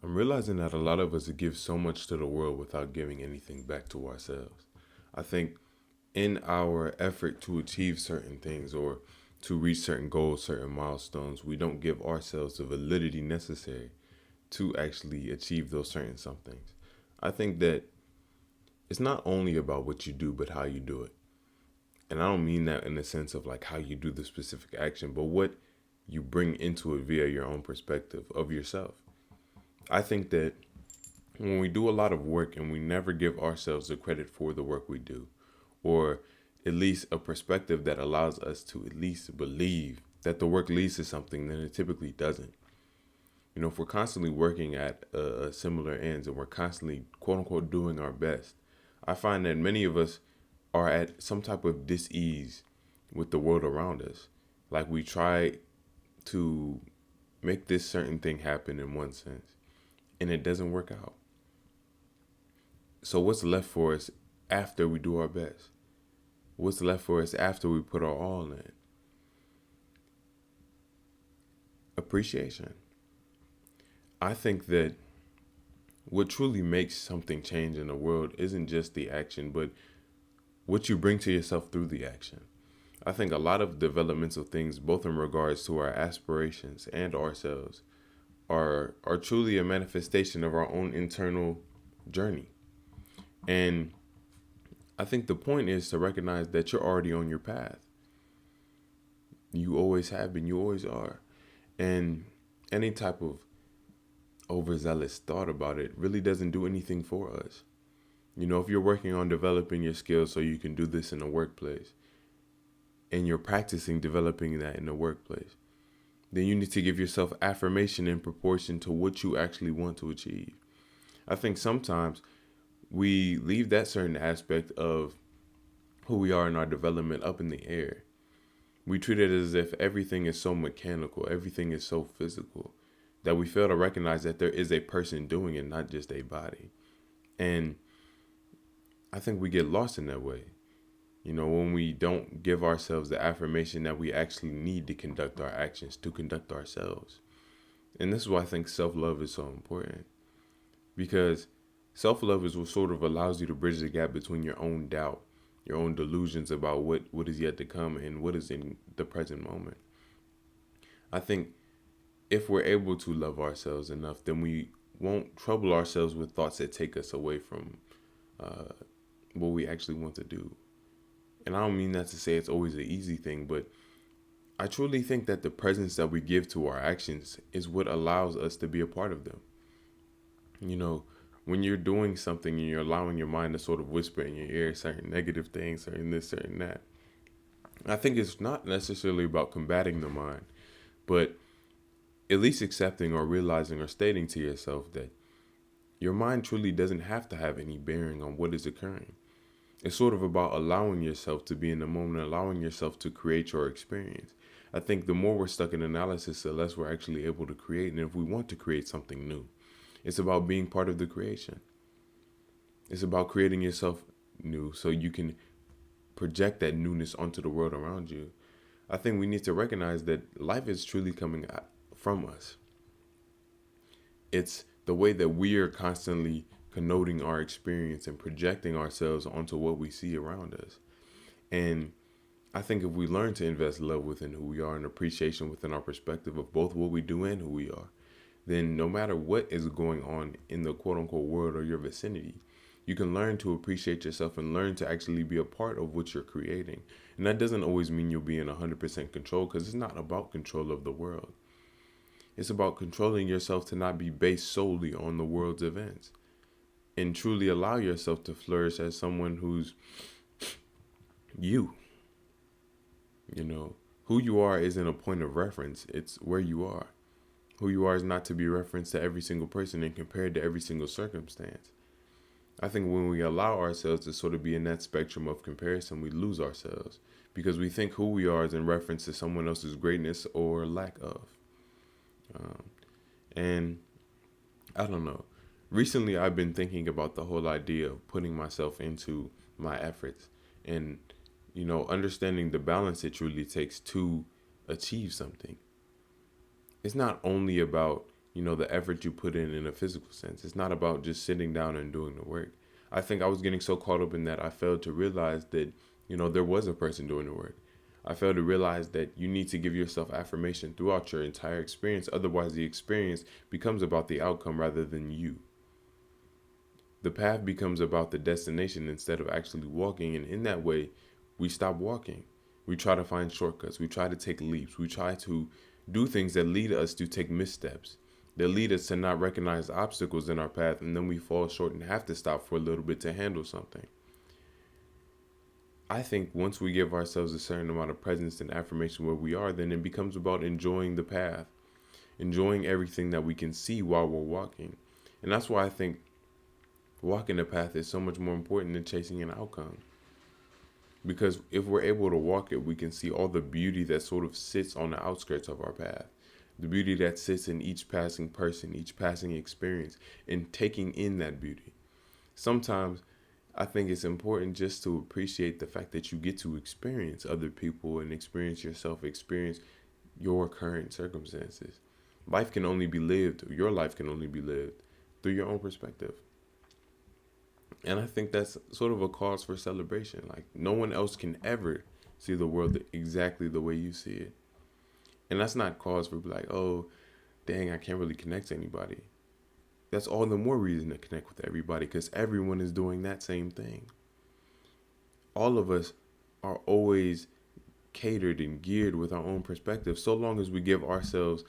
I'm realizing that a lot of us give so much to the world without giving anything back to ourselves. I think in our effort to achieve certain things or to reach certain goals, certain milestones, we don't give ourselves the validity necessary to actually achieve those certain somethings. I think that it's not only about what you do, but how you do it. And I don't mean that in the sense of like how you do the specific action, but what you bring into it via your own perspective of yourself. I think that when we do a lot of work and we never give ourselves the credit for the work we do, or at least a perspective that allows us to at least believe that the work leads to something, then it typically doesn't. If we're constantly working at similar ends and we're constantly, quote unquote, doing our best, I find that many of us are at some type of dis-ease with the world around us. Like we try to make this certain thing happen in one sense, and it doesn't work out. So what's left for us after we do our best? What's left for us after we put our all in? Appreciation. I think that what truly makes something change in the world isn't just the action, but what you bring to yourself through the action. I think a lot of developmental things, both in regards to our aspirations and ourselves, are truly a manifestation of our own internal journey. And I think the point is to recognize that you're already on your path. You always have been, you always are. And any type of overzealous thought about it really doesn't do anything for us. If you're working on developing your skills so you can do this in the workplace and you're practicing developing that in the workplace, then you need to give yourself affirmation in proportion to what you actually want to achieve. I think sometimes we leave that certain aspect of who we are in our development up in the air. We treat it as if everything is so mechanical, everything is so physical, that we fail to recognize that there is a person doing it, not just a body. And I think we get lost in that way. When we don't give ourselves the affirmation that we actually need to conduct our actions, to conduct ourselves. And this is why I think self-love is so important. Because self-love is what sort of allows you to bridge the gap between your own doubt, your own delusions about what is yet to come and what is in the present moment. I think if we're able to love ourselves enough, then we won't trouble ourselves with thoughts that take us away from uh, what we actually want to do. And I don't mean that to say it's always an easy thing, but I truly think that the presence that we give to our actions is what allows us to be a part of them. You know, when you're doing something and you're allowing your mind to sort of whisper in your ear certain negative things, certain this, certain that, I think it's not necessarily about combating the mind, but at least accepting or realizing or stating to yourself that your mind truly doesn't have to have any bearing on what is occurring. It's sort of about allowing yourself to be in the moment, allowing yourself to create your experience. I think the more we're stuck in analysis, the less we're actually able to create. And if we want to create something new, it's about being part of the creation. It's about creating yourself new so you can project that newness onto the world around you. I think we need to recognize that life is truly coming from us. It's the way that we are constantly connoting our experience and projecting ourselves onto what we see around us. And I think if we learn to invest love within who we are and appreciation within our perspective of both what we do and who we are, then no matter what is going on in the quote unquote world or your vicinity, you can learn to appreciate yourself and learn to actually be a part of what you're creating. And that doesn't always mean you'll be in 100% control, because it's not about control of the world. It's about controlling yourself to not be based solely on the world's events and truly allow yourself to flourish as someone who's you. Who you are isn't a point of reference, it's where you are. Who you are is not to be referenced to every single person and compared to every single circumstance. I think when we allow ourselves to sort of be in that spectrum of comparison, we lose ourselves because we think who we are is in reference to someone else's greatness or lack of. Um, and I don't know. Recently, I've been thinking about the whole idea of putting myself into my efforts and, understanding the balance it truly takes to achieve something. It's not only about the effort you put in a physical sense. It's not about just sitting down and doing the work. I think I was getting so caught up in that I failed to realize that, there was a person doing the work. I failed to realize that you need to give yourself affirmation throughout your entire experience. Otherwise, the experience becomes about the outcome rather than you. The path becomes about the destination instead of actually walking. And in that way, we stop walking. We try to find shortcuts. We try to take leaps. We try to do things that lead us to take missteps, that lead us to not recognize obstacles in our path. And then we fall short and have to stop for a little bit to handle something. I think once we give ourselves a certain amount of presence and affirmation where we are, then it becomes about enjoying the path, enjoying everything that we can see while we're walking. And that's why I think walking the path is so much more important than chasing an outcome. Because if we're able to walk it, we can see all the beauty that sort of sits on the outskirts of our path. The beauty that sits in each passing person, each passing experience, and taking in that beauty. Sometimes I think it's important just to appreciate the fact that you get to experience other people and experience yourself, experience your current circumstances. Life can only be lived, or your life can only be lived through your own perspective. And I think that's sort of a cause for celebration. Like, no one else can ever see the world exactly the way you see it. And that's not cause for like, oh, dang, I can't really connect to anybody. That's all the more reason to connect with everybody, because everyone is doing that same thing. All of us are always catered and geared with our own perspective, so long as we give ourselves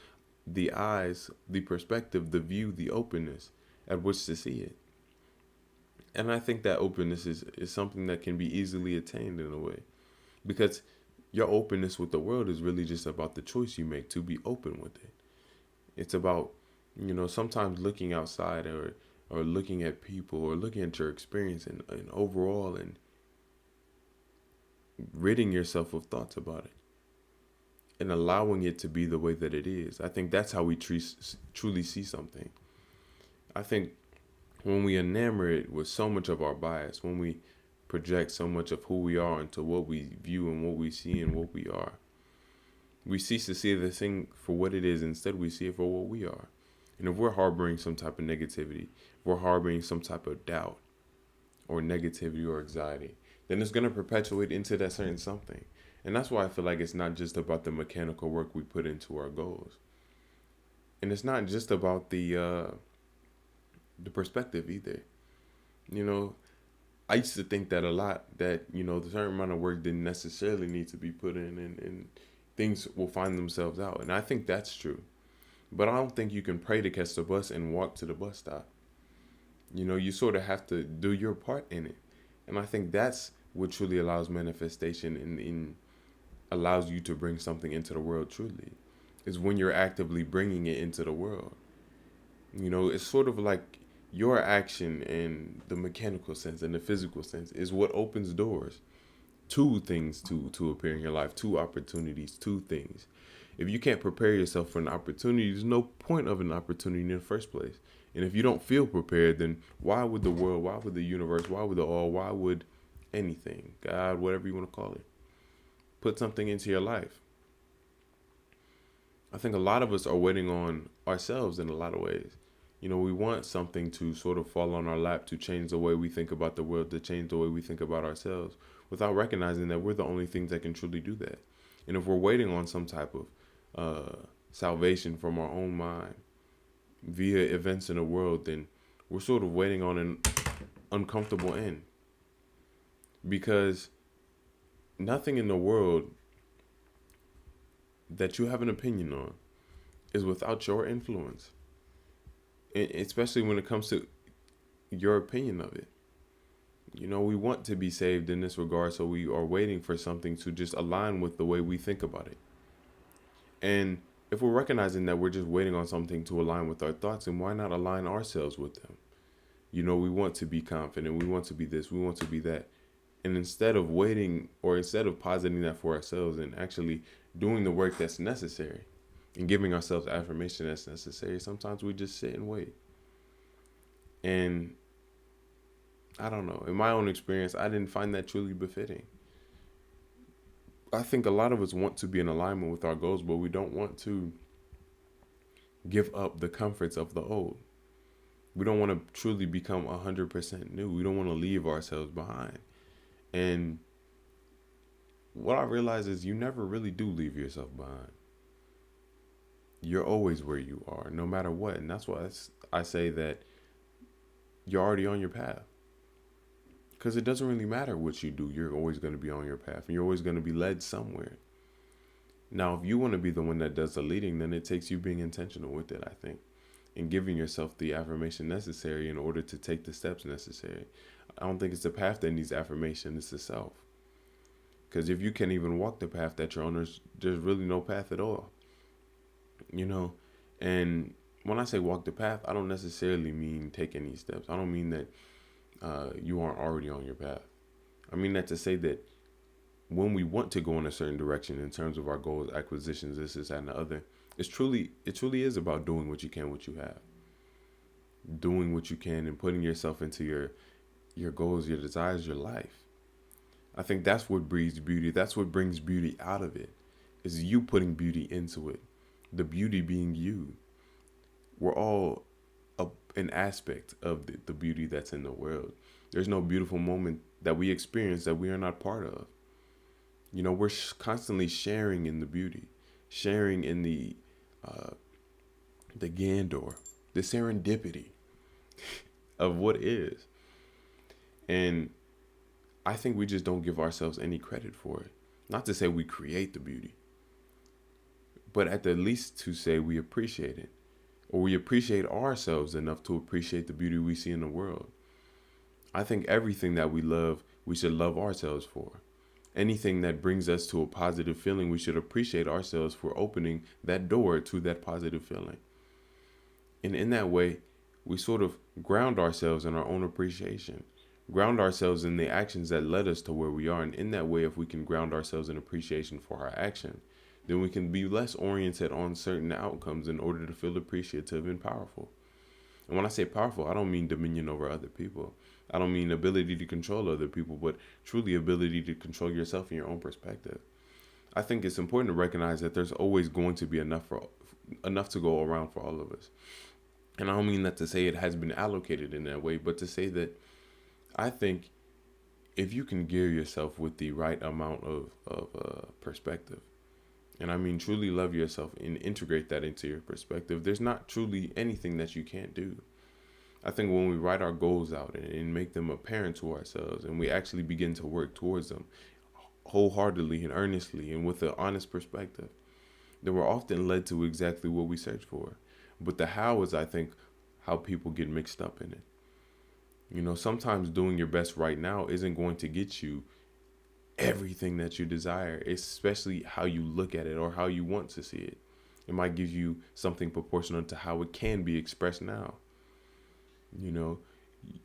the eyes, the perspective, the view, the openness at which to see it. And I think that openness is something that can be easily attained in a way, because your openness with the world is really just about the choice you make to be open with it. It's about, sometimes looking outside or looking at people or looking at your experience and overall and ridding yourself of thoughts about it and allowing it to be the way that it is. I think that's how we truly see something. I think when we enamor it with so much of our bias, when we project so much of who we are into what we view and what we see and what we are, we cease to see the thing for what it is. Instead, we see it for what we are. And if we're harboring some type of negativity, if we're harboring some type of doubt or negativity or anxiety, then it's going to perpetuate into that certain something. And that's why I feel like it's not just about the mechanical work we put into our goals. And it's not just about the perspective either. I used to think that a lot, that, the certain amount of work didn't necessarily need to be put in and things will find themselves out. And I think that's true. But I don't think you can pray to catch the bus and walk to the bus stop. You sort of have to do your part in it. And I think that's what truly allows manifestation and allows you to bring something into the world truly, is when you're actively bringing it into the world. It's sort of like your action in the mechanical sense and the physical sense is what opens doors to things to appear in your life, to opportunities, to things. If you can't prepare yourself for an opportunity, there's no point of an opportunity in the first place. And if you don't feel prepared, then why would the world, why would the universe, why would the all, why would anything, God, whatever you want to call it, put something into your life? I think a lot of us are waiting on ourselves in a lot of ways. We want something to sort of fall on our lap to change the way we think about the world, to change the way we think about ourselves, without recognizing that we're the only things that can truly do that. And if we're waiting on some type of salvation from our own mind via events in the world, then we're sort of waiting on an uncomfortable end. Because nothing in the world that you have an opinion on is without your influence, especially when it comes to your opinion of it. We want to be saved in this regard, so we are waiting for something to just align with the way we think about it. And if we're recognizing that we're just waiting on something to align with our thoughts, then why not align ourselves with them? We want to be confident, we want to be this, we want to be that. And instead of waiting, or instead of positing that for ourselves and actually doing the work that's necessary and giving ourselves affirmation that's necessary, sometimes we just sit and wait. And I don't know, in my own experience, I didn't find that truly befitting. I think a lot of us want to be in alignment with our goals, but we don't want to give up the comforts of the old. We don't want to truly become 100% new. We don't want to leave ourselves behind. And what I realize is you never really do leave yourself behind. You're always where you are, no matter what. And that's why I say that you're already on your path. Because it doesn't really matter what you do, you're always going to be on your path and you're always going to be led somewhere. Now, if you want to be the one that does the leading, then it takes you being intentional with it, I think, and giving yourself the affirmation necessary in order to take the steps necessary. I don't think it's the path that needs affirmation, it's the self. Because if you can't even walk the path that you're on, there's really no path at all. You know, and when I say walk the path, I don't necessarily mean take any steps. I don't mean that you aren't already on your path. I mean that to say that when we want to go in a certain direction in terms of our goals, acquisitions, this, that, and the other, it truly is about doing what you can, what you have, doing what you can, and putting yourself into your goals, your desires, your life. I think that's what breeds beauty. That's what brings beauty out of it. Is you putting beauty into it. The beauty being you. We're all an aspect of the beauty that's in the world. There's no beautiful moment that we experience that we are not part of. You know, we're constantly sharing in the beauty, sharing in the grandeur, the serendipity of what is. And I think we just don't give ourselves any credit for it. Not to say we create the beauty, but at the least to say we appreciate it, or we appreciate ourselves enough to appreciate the beauty we see in the world. I think everything that we love, we should love ourselves for. Anything that brings us to a positive feeling, we should appreciate ourselves for opening that door to that positive feeling. And in that way, we sort of ground ourselves in our own appreciation, ground ourselves in the actions that led us to where we are. And in that way, if we can ground ourselves in appreciation for our action, then we can be less oriented on certain outcomes in order to feel appreciative and powerful. And when I say powerful, I don't mean dominion over other people. I don't mean ability to control other people, but truly ability to control yourself and your own perspective. I think it's important to recognize that there's always going to be enough to go around for all of us. And I don't mean that to say it has been allocated in that way, but to say that I think if you can gear yourself with the right amount of perspective, and I mean truly love yourself and integrate that into your perspective, there's not truly anything that you can't do. I think when we write our goals out and make them apparent to ourselves, and we actually begin to work towards them wholeheartedly and earnestly and with an honest perspective, then we're often led to exactly what we search for. But the how is, I think, how people get mixed up in it. You know, sometimes doing your best right now isn't going to get you everything that you desire, especially how you look at it or how you want to see it. It might give you something proportional to how it can be expressed now. You know,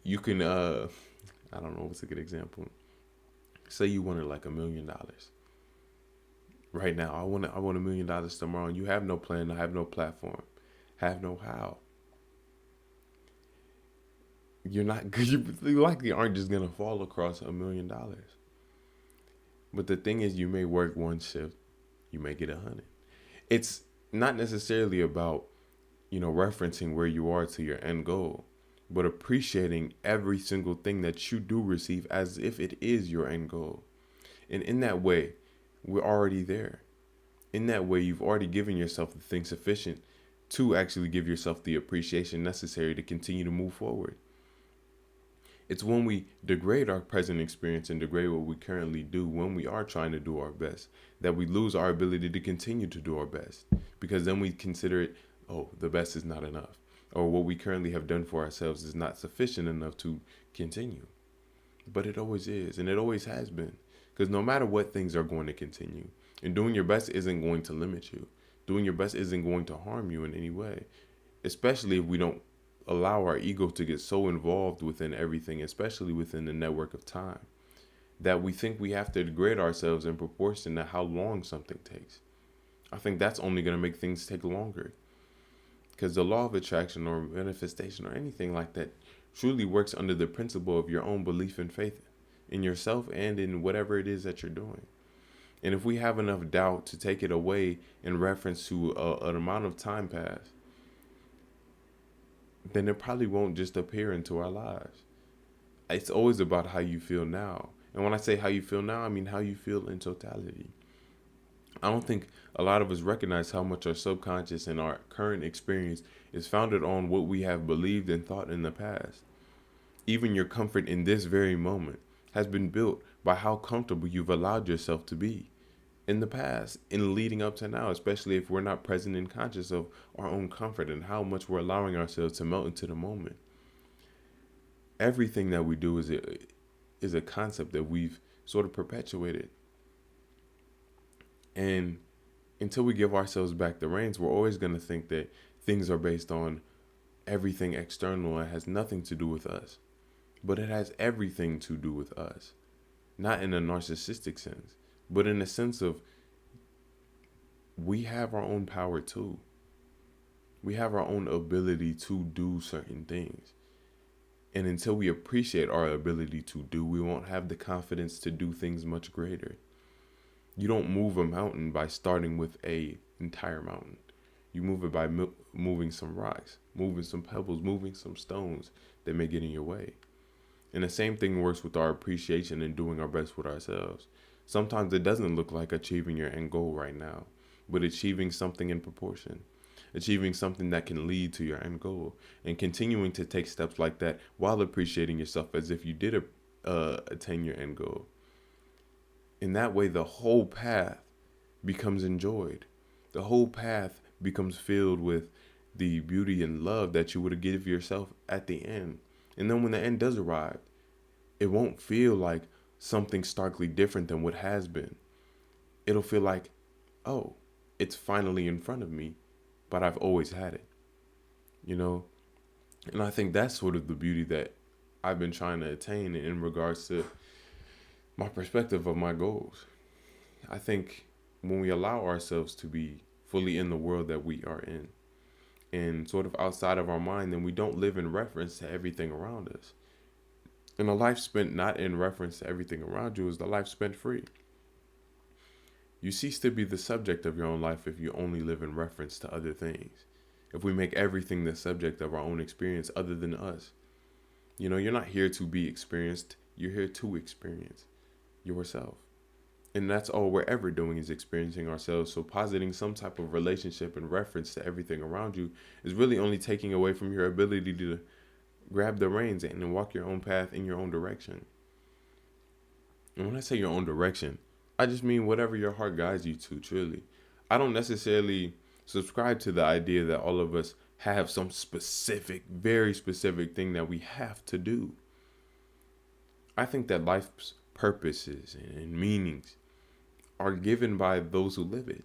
you can, I don't know what's a good example. Say you wanted like $1,000,000 right now. I want $1,000,000 tomorrow, and you have no plan, I have no platform, have no how. You're not good. You likely aren't just gonna fall across $1,000,000. But the thing is, you may work one shift, you may get 100. It's not necessarily about, referencing where you are to your end goal, but appreciating every single thing that you do receive as if it is your end goal. And in that way, we're already there. In that way, you've already given yourself the thing sufficient to actually give yourself the appreciation necessary to continue to move forward. It's when we degrade our present experience and degrade what we currently do when we are trying to do our best that we lose our ability to continue to do our best, because then we consider it, oh, the best is not enough, or what we currently have done for ourselves is not sufficient enough to continue. But it always is, and it always has been, because no matter what, things are going to continue, and doing your best isn't going to limit you. Doing your best isn't going to harm you in any way, especially if we don't allow our ego to get so involved within everything, especially within the network of time, that we think we have to degrade ourselves in proportion to how long something takes. I think that's only going to make things take longer, because the law of attraction or manifestation or anything like that truly works under the principle of your own belief and faith in yourself and in whatever it is that you're doing. And if we have enough doubt to take it away in reference to an amount of time passed, then it probably won't just appear into our lives. It's always about how you feel now. And when I say how you feel now, I mean how you feel in totality. I don't think a lot of us recognize how much our subconscious and our current experience is founded on what we have believed and thought in the past. Even your comfort in this very moment has been built by how comfortable you've allowed yourself to be in the past, in leading up to now, especially if we're not present and conscious of our own comfort and how much we're allowing ourselves to melt into the moment. Everything that we do is a concept that we've sort of perpetuated. And until we give ourselves back the reins, we're always going to think that things are based on everything external and has nothing to do with us. But it has everything to do with us. Not in a narcissistic sense, but in a sense of we have our own power too. We have our own ability to do certain things. And until we appreciate our ability to do, we won't have the confidence to do things much greater. You don't move a mountain by starting with a entire mountain. You move it by moving some rocks, moving some pebbles, moving some stones that may get in your way. And the same thing works with our appreciation and doing our best with ourselves. Sometimes it doesn't look like achieving your end goal right now, but achieving something in proportion, achieving something that can lead to your end goal, and continuing to take steps like that while appreciating yourself as if you did attain your end goal. In that way, the whole path becomes enjoyed. The whole path becomes filled with the beauty and love that you would give yourself at the end. And then when the end does arrive, it won't feel like something starkly different than what has been. It'll feel like, oh, it's finally in front of me, but I've always had it, you know? And I think that's sort of the beauty that I've been trying to attain in regards to my perspective of my goals. I think when we allow ourselves to be fully in the world that we are in and sort of outside of our mind, then we don't live in reference to everything around us. And a life spent not in reference to everything around you is the life spent free. You cease to be the subject of your own life if you only live in reference to other things. If we make everything the subject of our own experience other than us. You know, you're not here to be experienced, you're here to experience yourself. And that's all we're ever doing is experiencing ourselves. So positing some type of relationship and reference to everything around you is really only taking away from your ability to grab the reins and walk your own path in your own direction. And when I say your own direction, I just mean whatever your heart guides you to, truly. I don't necessarily subscribe to the idea that all of us have some specific, very specific thing that we have to do. I think that life's purposes and meanings are given by those who live it.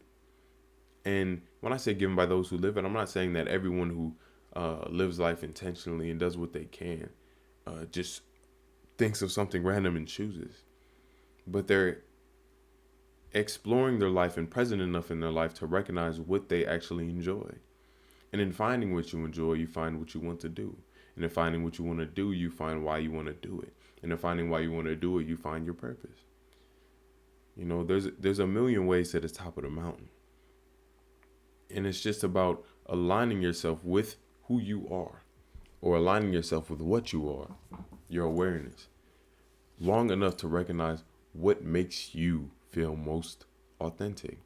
And when I say given by those who live it, I'm not saying that everyone who lives life intentionally and does what they can just thinks of something random and chooses. But they're exploring their life and present enough in their life to recognize what they actually enjoy. And in finding what you enjoy, you find what you want to do. And in finding what you want to do, you find why you want to do it. And in finding why you want to do it, you find your purpose. You know, there's a million ways to the top of the mountain. And it's just about aligning yourself with who you are or aligning yourself with what you are, your awareness, long enough to recognize what makes you feel most authentic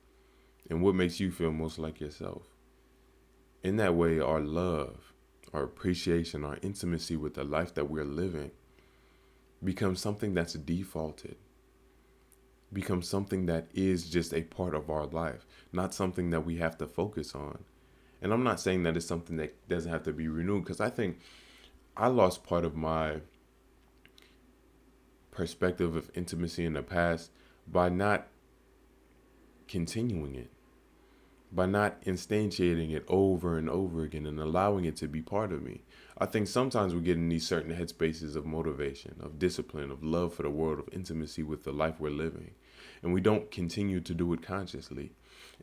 and what makes you feel most like yourself. In that way, our love, our appreciation, our intimacy with the life that we're living becomes something that's defaulted, becomes something that is just a part of our life, not something that we have to focus on. And I'm not saying that it's something that doesn't have to be renewed, because I think I lost part of my perspective of intimacy in the past by not continuing it, by not instantiating it over and over again and allowing it to be part of me. I think sometimes we get in these certain headspaces of motivation, of discipline, of love for the world, of intimacy with the life we're living, and we don't continue to do it consciously.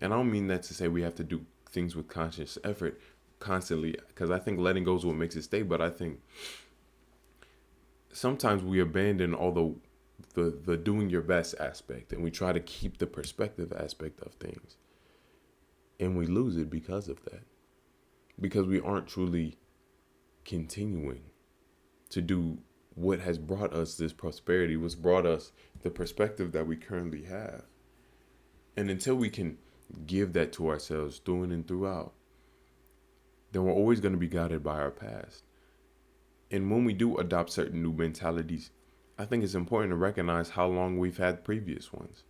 And I don't mean that to say we have to do things with conscious effort constantly, because I think letting go is what makes it stay. But I think sometimes we abandon all the doing your best aspect and we try to keep the perspective aspect of things. And we lose it because of that. Because we aren't truly continuing to do what has brought us this prosperity, what's brought us the perspective that we currently have. And until we can give that to ourselves through and throughout, then we're always going to be guided by our past. And when we do adopt certain new mentalities, I think it's important to recognize how long we've had previous ones.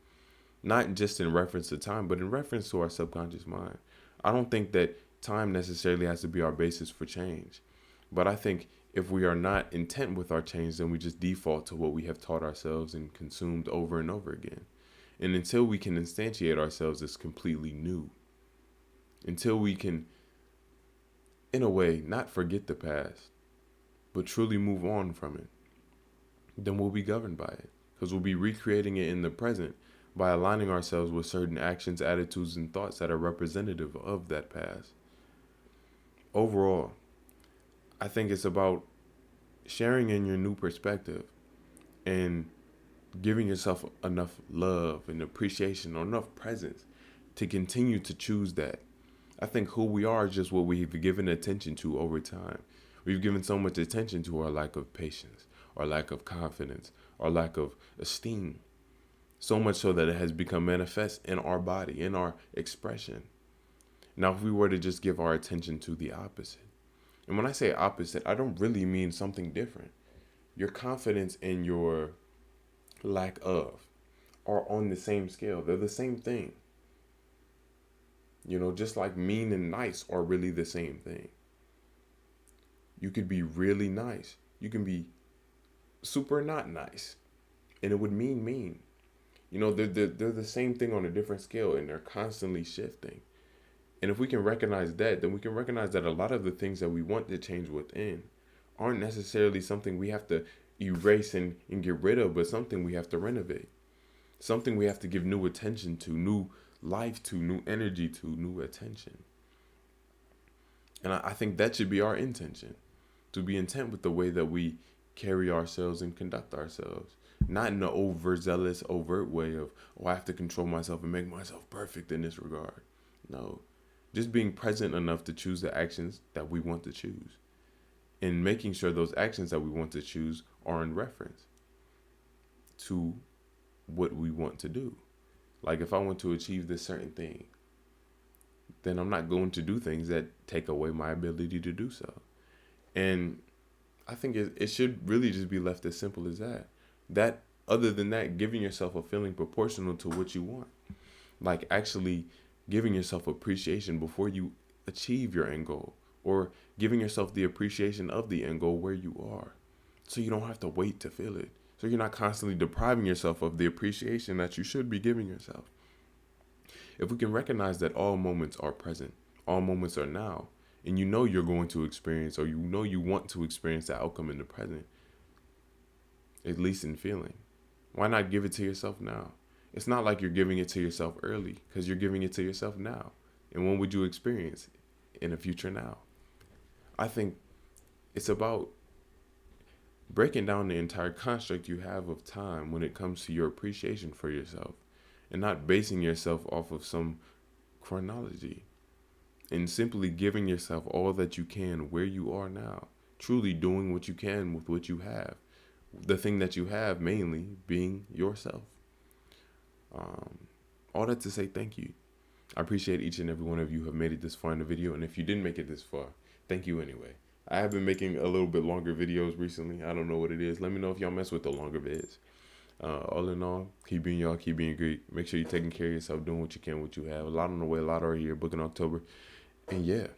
Not just in reference to time, but in reference to our subconscious mind. I don't think that time necessarily has to be our basis for change. But I think if we are not intent with our change, then we just default to what we have taught ourselves and consumed over and over again. And until we can instantiate ourselves as completely new, until we can, in a way, not forget the past, but truly move on from it, then we'll be governed by it. Because we'll be recreating it in the present by aligning ourselves with certain actions, attitudes, and thoughts that are representative of that past. Overall, I think it's about sharing in your new perspective and giving yourself enough love and appreciation or enough presence to continue to choose that. I think who we are is just what we've given attention to over time. We've given so much attention to our lack of patience, our lack of confidence, our lack of esteem. So much so that it has become manifest in our body, in our expression. Now, if we were to just give our attention to the opposite, and when I say opposite, I don't really mean something different. Your confidence and your lack of are on the same scale. They're the same thing. Just like mean and nice are really the same thing. You could be really nice. You can be super not nice. And it would mean mean. They're the same thing on a different scale, and they're constantly shifting. And if we can recognize that, then we can recognize that a lot of the things that we want to change within aren't necessarily something we have to erase and get rid of, but something we have to renovate. Something we have to give new attention to, new life to, new energy to, new attention. And I think that should be our intention, to be intent with the way that we carry ourselves and conduct ourselves. Not in an overzealous, overt way of, I have to control myself and make myself perfect in this regard. No. Just being present enough to choose the actions that we want to choose. And making sure those actions that we want to choose are in reference to what we want to do. Like if I want to achieve this certain thing, then I'm not going to do things that take away my ability to do so. And I think it should really just be left as simple as that. That, other than that, giving yourself a feeling proportional to what you want. Like actually giving yourself appreciation before you achieve your end goal, or giving yourself the appreciation of the end goal where you are, so you don't have to wait to feel it. So you're not constantly depriving yourself of the appreciation that you should be giving yourself. If we can recognize that all moments are present, all moments are now, and you're going to experience, or you want to experience the outcome in the present, at least in feeling, why not give it to yourself now? It's not like you're giving it to yourself early, because you're giving it to yourself now. And when would you experience it? In the future now? I think it's about breaking down the entire construct you have of time when it comes to your appreciation for yourself, and not basing yourself off of some chronology, and simply giving yourself all that you can where you are now, truly doing what you can with what you have, the thing that you have mainly being yourself. All that to say thank you. I appreciate each and every one of you who have made it this far in the video, and if you didn't make it this far, thank you anyway. I have been making a little bit longer videos recently. I don't know what it is. Let me know if y'all mess with the longer vids. All in all, keep being y'all, keep being great. Make sure you're taking care of yourself, doing what you can, what you have. A lot on the way, a lot are here, booking October. And yeah,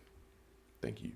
thank you.